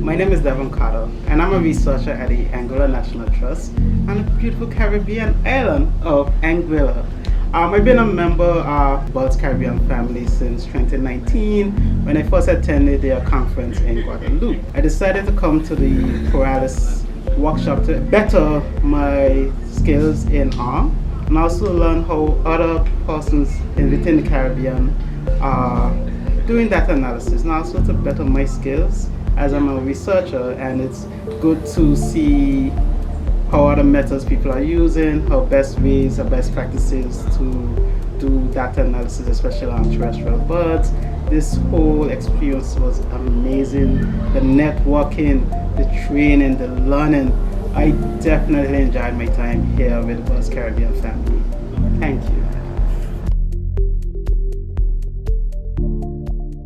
My name is Devon Carter, and I'm a researcher at the Anguilla National Trust on the beautiful Caribbean island of Anguilla. I've been a member of BirdsCaribbean family since 2019 when I first attended their conference in Guadeloupe. I decided to come to the PROALAS workshop to better my skills in art and also learn how other persons within the Caribbean are doing data analysis, and also to better my skills as I'm a researcher. And it's good to see how other methods people are using, how best ways or best practices to do data analysis, especially on terrestrial birds. This whole experience was amazing. The networking, the training, the learning. I definitely enjoyed my time here with the BirdsCaribbean family. Thank you.